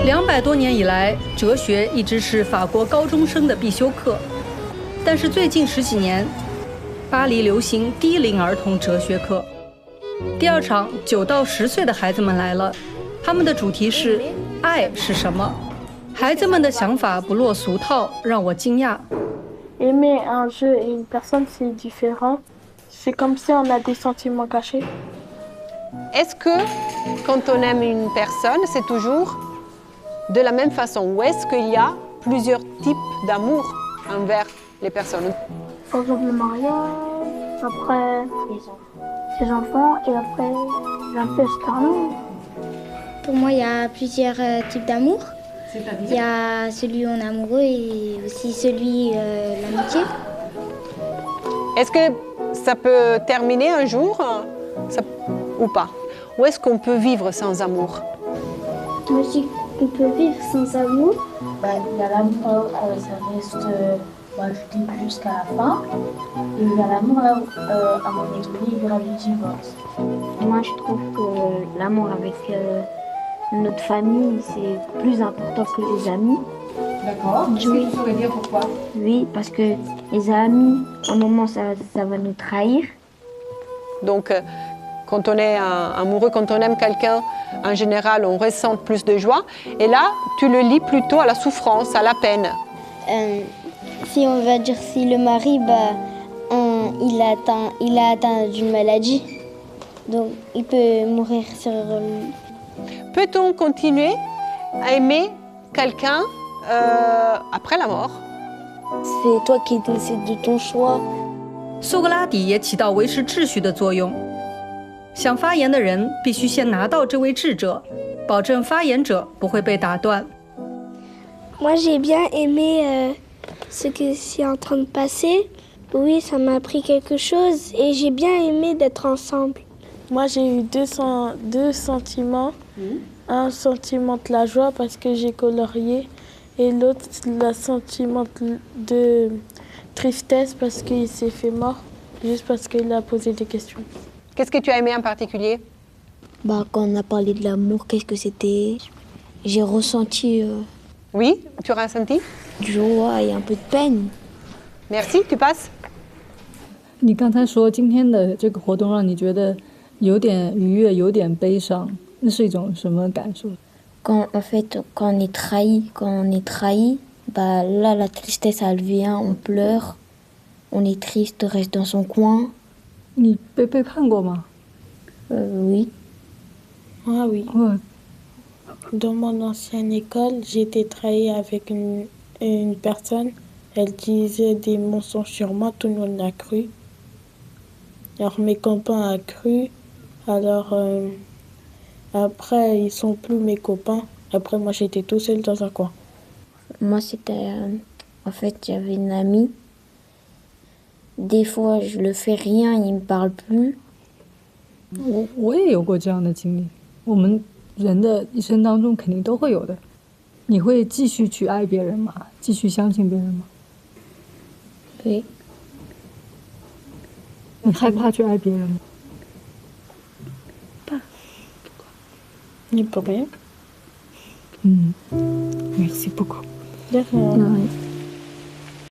200多年以来，哲学一直是法国高中生的必修课。但是最近10几年，巴黎流行低龄儿童哲学课。第2场9到10岁的孩子们来了，他们的主题是爱是什么。孩子们的想法不落俗套，让我惊讶。Aimer un jeu et une personne, c'est différent. C'est comme si on a des sentiments cachés. Est-ce que quand on aime une personne, c'est toujours de la même façon? Ou est-ce qu'il y a plusieurs types d'amour envers les personnes? Par exemple, le mariage, après les enfants et après l'inceste carnal. Pour moi, il y a plusieurs types d'amour. Il y a celui où on est amoureux et aussi celui l'amitié. Est-ce que ça peut terminer un jour ou pas? Ou est-ce qu'on peut vivre sans amour? Moi, je dis qu'on peut vivre sans amour. Il y a l'amour, ça reste du début jusqu'à la fin. Et il y a l'amour, à un moment donné, il y aura le divorce. Moi, je trouve que l'amour avec notre famille, c'est plus important que les amis. D'accord. Est-ce que tu saurais dire pourquoi? Oui, parce que les amis, à un moment, ça va nous trahir. Donc, quand on est amoureux, quand on aime quelqu'un, en général, on ressent plus de joie. Et là, tu le lis plutôt à la souffrance, à la peine. Si on va dire si le mari, il a atteint d'une maladie, donc il peut mourir sur lui. Peut-on continuer à aimer quelqu'un après la mort? C'est toi qui décides de ton choix. 苏格拉底也起到维持秩序的作用。想发言的人必须先拿到这位智者，保证发言者不会被打断。Moi, j'ai bien aimé ce qui est en train de passer. Oui, ça m'a appris quelque chose et j'ai bien aimé d'être ensemble. Moi, j'ai eu deux sentiments. Un sentiment de la joie parce que j'ai colorié et l'autre, le sentiment de tristesse parce qu'il s'est fait mort, juste parce qu'il a posé des questions. Qu'est-ce que tu as aimé en particulier? Quand on a parlé de l'amour, qu'est-ce que c'était? J'ai ressenti Oui, tu as ressenti? joie et un peu de peine. Merci, tu passes. 你刚才说今天的这个活动让你觉得有点愉悦，有点悲伤，那是一种什么感受？ Quand on est trahi, là la tristesse elle vient, on pleure, on est triste, on reste dans son coin. 你被背叛过吗？ Oui. Ah oui. Ouais. Dans mon ancienne école, j'ai été trahie avec une personne. Elle disait des mensonges sur moi, tout le monde a cru. Alors mes copains ont cru. Alors après, ils sont plus mes copains. Après, moi, j'étais tout seul dans un coin. Moi, c'était... en fait, j'avais une amie. Des fois, je le fais rien, il me parle plus. 我也有过这样的经历，我们人的一生当中肯定都会有的。你会继续去爱别人吗？继续相信别人吗？ Oui. 你害怕去爱别人吗？ Ni pour rien. Merci beaucoup. De rien. Ouais.